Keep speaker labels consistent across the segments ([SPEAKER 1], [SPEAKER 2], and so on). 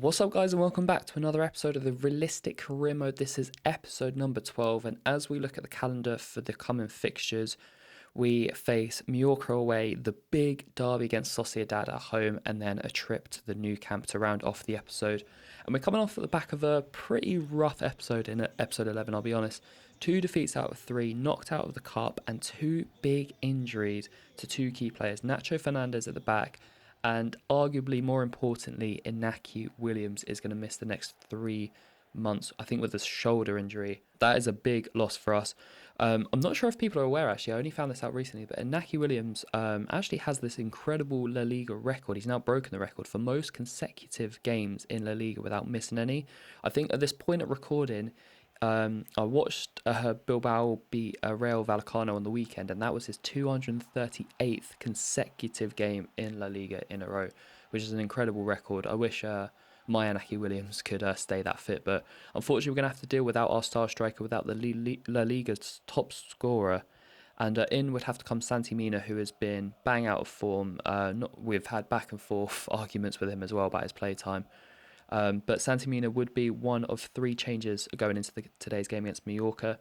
[SPEAKER 1] What's up, guys, and welcome back to another episode of the Realistic Career Mode. This is episode number 12, and as we look at the calendar for the coming fixtures, we face Mallorca away, the big derby against Sociedad at home, and then a trip to the new camp to round off the episode. And we're coming off at the back of a pretty rough episode in episode 11, I'll be honest. 2 defeats out of 3, knocked out of the cup, and 2 big injuries to 2 key players. Nacho Fernandez at the back, and arguably more importantly, Inaki Williams is going to miss the next 3 months, I think, with a shoulder injury. That is a big loss for us. I'm not sure if people are aware, actually. I only found this out recently, but Inaki Williams actually has this incredible La Liga record. He's now broken the record for most consecutive games in La Liga without missing any. I think at this point of recording, I watched Bilbao beat Real Vallecano on the weekend, and that was his 238th consecutive game in La Liga in a row, which is an incredible record. I wish my Inaki Williams could stay that fit, but unfortunately we're going to have to deal without our star striker, without the La Liga's top scorer, and in would have to come Santi Mina, who has been bang out of form. We've had back and forth arguments with him as well about his play time. But Santi Mina would be one of 3 changes going into today's game against Mallorca.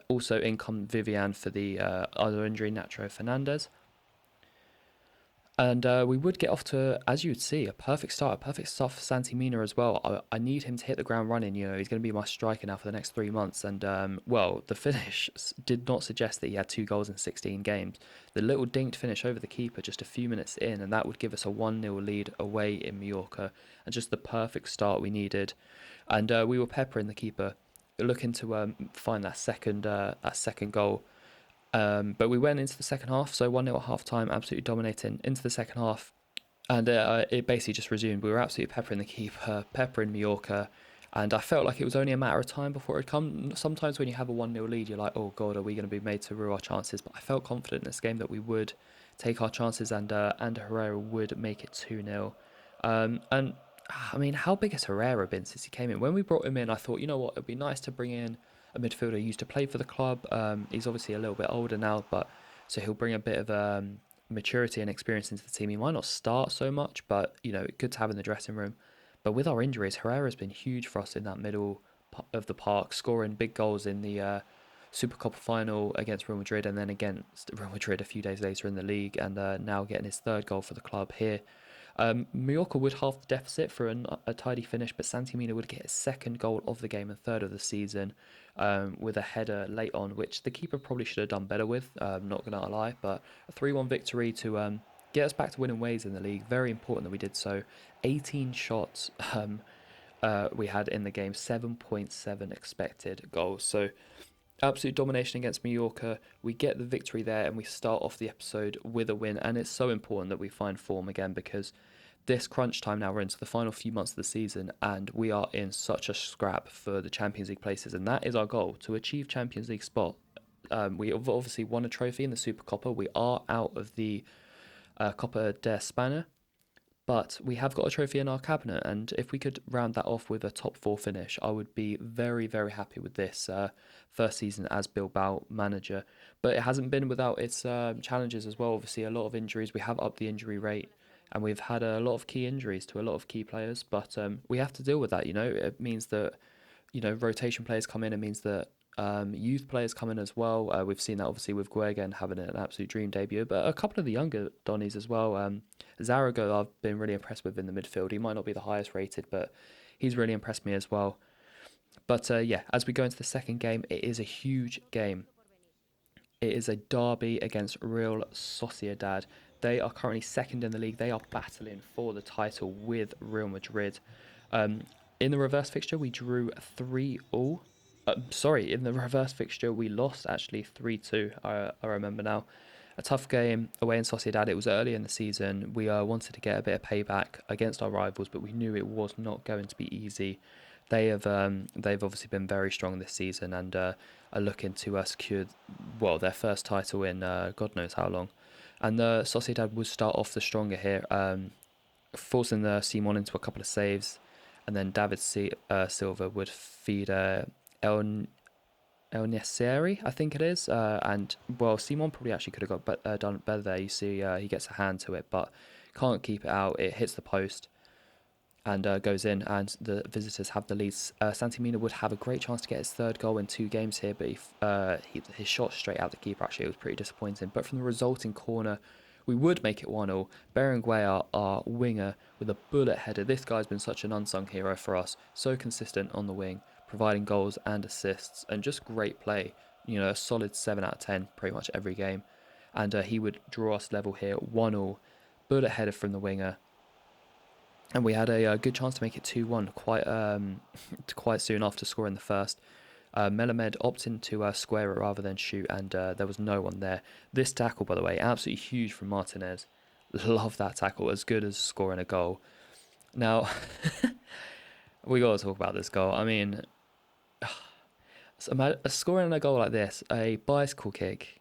[SPEAKER 1] Also in come Vivian for the other injury, Nacho Fernandez. And we would get off to, as you would see, a perfect start for Santi Mina as well. I need him to hit the ground running. You know, he's going to be my striker now for the next 3 months. And, the finish did not suggest that he had 2 goals in 16 games. The little dinked finish over the keeper just a few minutes in, and that would give us a 1-0 lead away in Mallorca. And just the perfect start we needed. And we were peppering the keeper, looking to find that second goal. But we went into the second half, so 1-0 at half time, absolutely dominating into the second half, and it basically just resumed. We were absolutely peppering the keeper, peppering Mallorca, and I felt like it was only a matter of time before it would come. Sometimes when you have a 1-0 lead, you're like, oh god, are we going to be made to rue our chances? But I felt confident in this game that we would take our chances, and Herrera would make it 2-0. And I mean, how big has Herrera been since he came in? When we brought him in, I thought, you know what, it'd be nice to bring in a midfielder who used to play for the club. He's obviously a little bit older now, but so he'll bring a bit of maturity and experience into the team. He might not start so much, but you know, good to have in the dressing room. But with our injuries, Herrera's been huge for us in that middle of the park, scoring big goals in the Supercopa final against Real Madrid, and then against Real Madrid a few days later in the league, and now getting his 3rd goal for the club here. Mallorca would halve the deficit for a tidy finish, but Santi Mina would get his 2nd goal of the game and 3rd of the season, with a header late on, which the keeper probably should have done better with, not going to lie. But a 3-1 victory to get us back to winning ways in the league. Very important that we did so. 18 shots we had in the game, 7.7 expected goals. So absolute domination against Mallorca. We get the victory there, and we start off the episode with a win. And it's so important that we find form again, because this crunch time now, we're into the final few months of the season, and we are in such a scrap for the Champions League places, and that is our goal, to achieve Champions League spot. We have obviously won a trophy in the Supercopa. We are out of the Copa de España, but we have got a trophy in our cabinet, and if we could round that off with a top 4 finish, I would be very, very happy with this first season as Bilbao manager. But it hasn't been without its challenges as well. Obviously, a lot of injuries. We have upped the injury rate, and we've had a lot of key injuries to a lot of key players. But we have to deal with that. You know, it means that rotation players come in. It means that youth players come in as well. We've seen that obviously with Guegen having an absolute dream debut, but a couple of the younger Donnies as well. Zarago, I've been really impressed with in the midfield. He might not be the highest rated, but he's really impressed me as well. But yeah, as we go into the second game, it is a huge game. It is a derby against Real Sociedad. They are currently 2nd in the league. They are battling for the title with Real Madrid. In the reverse fixture, we drew 3-3. In the reverse fixture, we lost actually 3-2. I remember now. A tough game away in Sociedad. It was early in the season. We wanted to get a bit of payback against our rivals, but we knew it was not going to be easy. They've obviously been very strong this season, and are looking to secure their first title in God knows how long. And the Sociedad would start off the stronger here, forcing the Simon into a couple of saves, and then David Silva would feed El Nesiri, I think it is, and Simon probably actually could have got done better there. You see, he gets a hand to it, but can't keep it out. It hits the post, and goes in, and the visitors have the lead. Santimina would have a great chance to get his third goal in 2 games here, but his shot straight out the keeper, actually, it was pretty disappointing. But from the resulting corner, we would make it 1-0. Berenguer, our winger, with a bullet header. This guy's been such an unsung hero for us, so consistent on the wing, providing goals and assists, and just great play. A solid 7 out of 10 pretty much every game. And he would draw us level here, 1-0. Bullet header from the winger, and we had a good chance to make it 2-1 quite quite soon after scoring the first. Melamed opting to square it rather than shoot, and there was no one there. This tackle, by the way, absolutely huge from Martinez. Love that tackle, as good as scoring a goal. Now, we got to talk about this goal. I mean, scoring a goal like this, a bicycle kick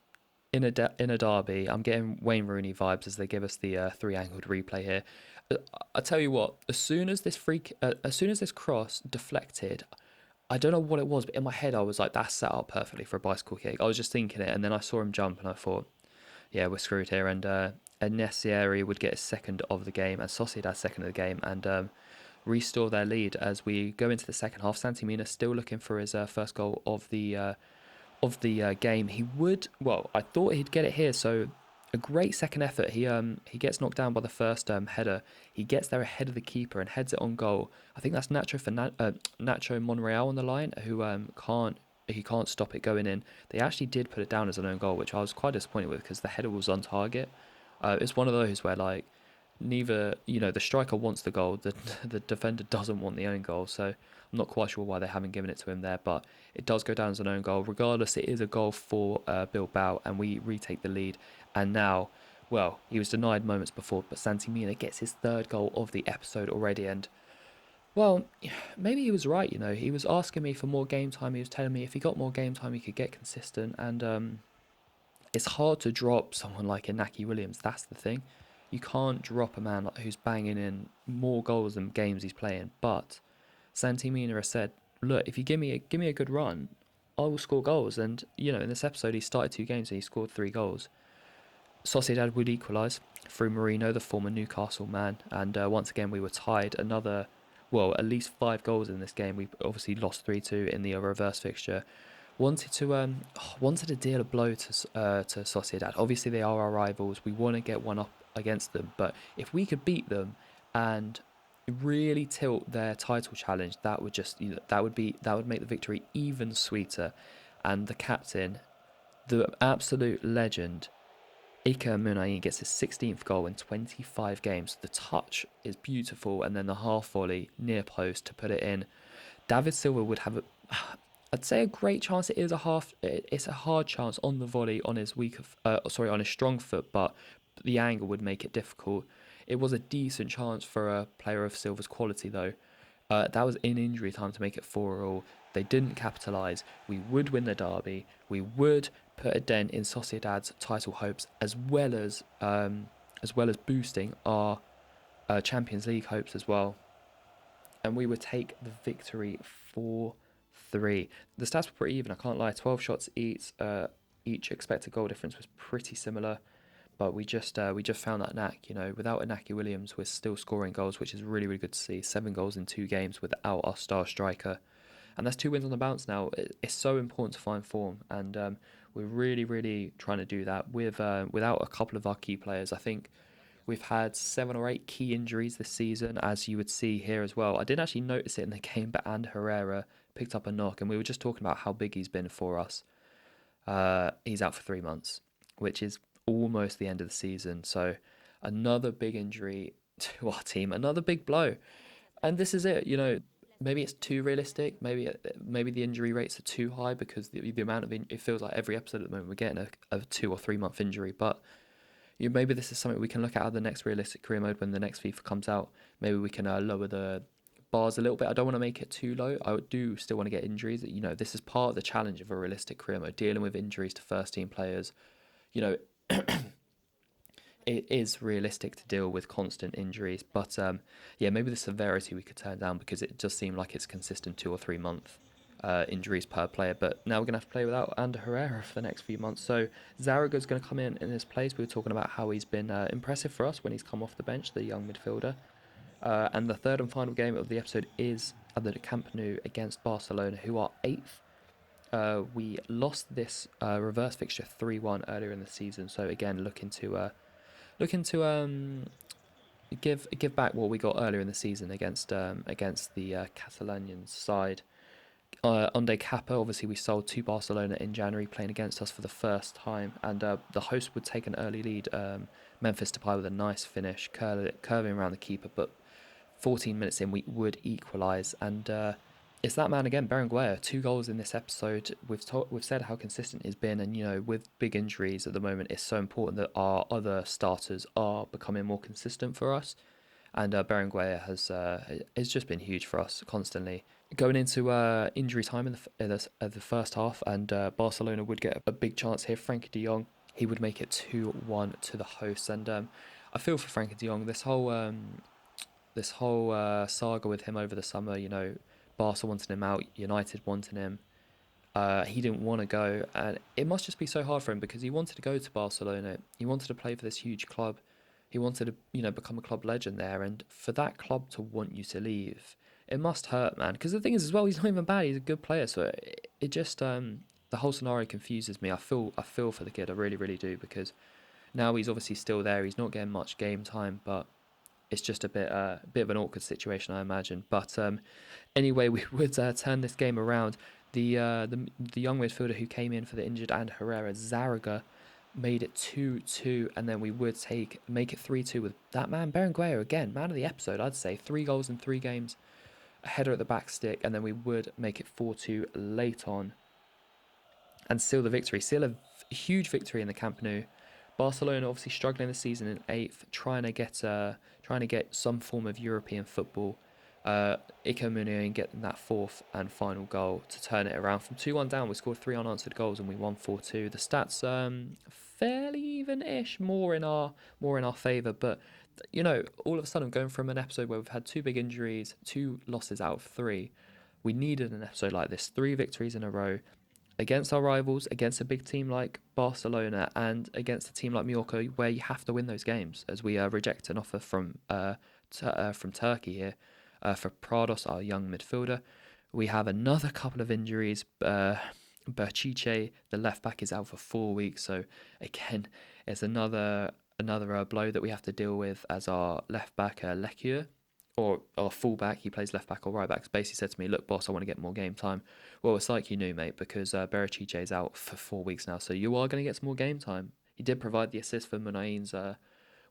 [SPEAKER 1] in a derby. I'm getting Wayne Rooney vibes as they give us the three-angled replay here. I tell you what, as soon as this cross deflected, I don't know what it was, but in my head I was like, that's set up perfectly for a bicycle kick. I was just thinking it, and then I saw him jump, and I thought, yeah, we're screwed here. And Nessieri would get his second of the game, and Sociedad's second of the game, and restore their lead as we go into the second half. Santimina still looking for his first goal of the game. I thought he'd get it here. So a great second effort. He gets knocked down by the first header. He gets there ahead of the keeper and heads it on goal. I think that's Nacho Monreal on the line, who can't stop it going in. They actually did put it down as an own goal, which I was quite disappointed with because the header was on target. It's one of those where like neither the striker wants the goal, the defender doesn't want the own goal. So I'm not quite sure why they haven't given it to him there, but it does go down as an own goal. Regardless, it is a goal for Bilbao, and we retake the lead. And now, well, he was denied moments before, but Santimina gets his third goal of the episode already. And well, maybe he was right. He was asking me for more game time. He was telling me if he got more game time, he could get consistent. And it's hard to drop someone like Inaki Williams. That's the thing. You can't drop a man who's banging in more goals than games he's playing. But Santi has said, "Look, if you give me a good run, I will score goals." And in this episode, he started 2 games and he scored 3 goals. Sociedad would equalise through Marino, the former Newcastle man, and once again we were tied. At least 5 goals in this game. We obviously lost 3-2 in the reverse fixture. Wanted to deal a blow to Sociedad. Obviously, they are our rivals. We want to get one up against them, but if we could beat them and really tilt their title challenge, that would just that would make the victory even sweeter. And the captain, the absolute legend, Iker Muniain, gets his 16th goal in 25 games. The touch is beautiful, and then the half volley near post to put it in. David Silva would have I'd say a great chance. It's a hard chance on the volley on his on his strong foot, but the angle would make it difficult. It was a decent chance for a player of Silva's quality, though. That was in injury time to make it 4-4. They didn't capitalise. We would win the derby. We would put a dent in Sociedad's title hopes, as well as boosting our Champions League hopes as well. And we would take the victory 4-3. The stats were pretty even. I can't lie. 12 shots each expected goal difference was pretty similar. But we just found that knack, Without Inaki Williams, we're still scoring goals, which is really, really good to see. 7 goals in 2 games without our star striker. And that's 2 wins on the bounce now. It's so important to find form. And we're really, really trying to do that without a couple of our key players. I think we've had 7 or 8 key injuries this season, as you would see here as well. I didn't actually notice it in the game, but And Herrera picked up a knock. And we were just talking about how big he's been for us. He's out for 3 months, which is almost the end of the season. So another big injury to our team, another big blow. And this is it. Maybe it's too realistic. Maybe the injury rates are too high because the amount of it feels like every episode at the moment we're getting a 2 or 3 month injury. But maybe this is something we can look at the next realistic career mode when the next FIFA comes out. Maybe we can lower the bars a little bit. I don't want to make it too low. I do still want to get injuries. This is part of the challenge of a realistic career mode, dealing with injuries to first team players. It is realistic to deal with constant injuries, but maybe the severity we could turn down because it does seem like it's consistent 2 or 3 month injuries per player. But now we're going to have to play without Ander Herrera for the next few months. So Zaraga's going to come in his place. We were talking about how he's been impressive for us when he's come off the bench, the young midfielder. And the third and final game of the episode is at the Camp Nou against Barcelona, who are eighth. We lost this reverse fixture 3-1 earlier in the season, so again looking to give back what we got earlier in the season against the Catalonian side. Onde Kappa, obviously, we sold to Barcelona in January, playing against us for the first time, and the host would take an early lead. Memphis Depay with a nice finish, curving around the keeper, but 14 minutes in, we would equalise, and it's that man again, Berenguer. 2 goals in this episode. We've said how consistent he's been, and with big injuries at the moment, it's so important that our other starters are becoming more consistent for us. And has just been huge for us constantly. Going into injury time in the first half, and Barcelona would get a big chance here. Frankie de Jong, he would make it 2-1 to the hosts, and I feel for Frankie de Jong. This whole saga with him over the summer, Barca wanted him out, United wanted him. He didn't want to go, and it must just be so hard for him because he wanted to go to Barcelona. He wanted to play for this huge club. He wanted to, become a club legend there, and for that club to want you to leave, it must hurt, man. Because the thing is, as well, he's not even bad. He's a good player, so it just the whole scenario confuses me. I feel for the kid. I really, really do, because now he's obviously still there. He's not getting much game time, but it's just a bit of an awkward situation, I imagine. But anyway, we would turn this game around. The young midfielder who came in for the injured and Herrera, Zaraga, made it 2-2, and then we would make it 3-2 with that man Berenguer again, man of the episode, I'd say. 3 goals in 3 games, a header at the back stick, and then we would make it 4-2 late on and seal the victory. Seal a huge victory in the Camp Nou. Barcelona obviously struggling this season in eighth, trying to get some form of European football. Iker Munier getting that fourth and final goal to turn it around from 2-1 down. We scored 3 unanswered goals and we won 4-2. The stats fairly even-ish, more in our favour, but all of a sudden going from an episode where we've had 2 big injuries, 2 losses out of 3, we needed an episode like this. 3 victories in a row against our rivals, against a big team like Barcelona, and against a team like Mallorca, where you have to win those games. As we reject an offer from Turkey here for Prados, our young midfielder. We have another couple of injuries. Berchiche, the left back, is out for 4 weeks. So again, it's another blow that we have to deal with as our left back, Lecure, or our fullback, he plays left back or right back, basically said to me, "Look, boss, I want to get more game time." Well, it's like you knew, mate, because Berchiche is out for 4 weeks now, so you are going to get some more game time. He did provide the assist for Munain's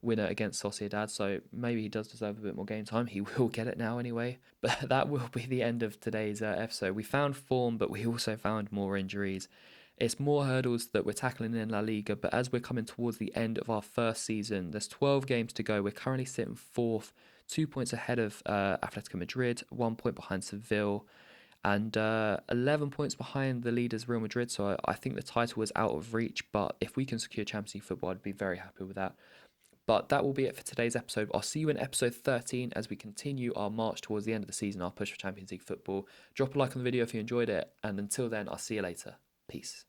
[SPEAKER 1] winner against Sociedad, so maybe he does deserve a bit more game time. He will get it now anyway. But that will be the end of today's episode. We found form, but we also found more injuries. It's more hurdles that we're tackling in La Liga, but as we're coming towards the end of our first season, there's 12 games to go. We're currently sitting fourth, 2 points ahead of Atletico Madrid, 1 point behind Seville, and 11 points behind the leaders Real Madrid. So I think the title is out of reach, but if we can secure Champions League football, I'd be very happy with that. But that will be it for today's episode. I'll see you in episode 13 as we continue our march towards the end of the season, our push for Champions League football. Drop a like on the video if you enjoyed it, and until then, I'll see you later. Peace.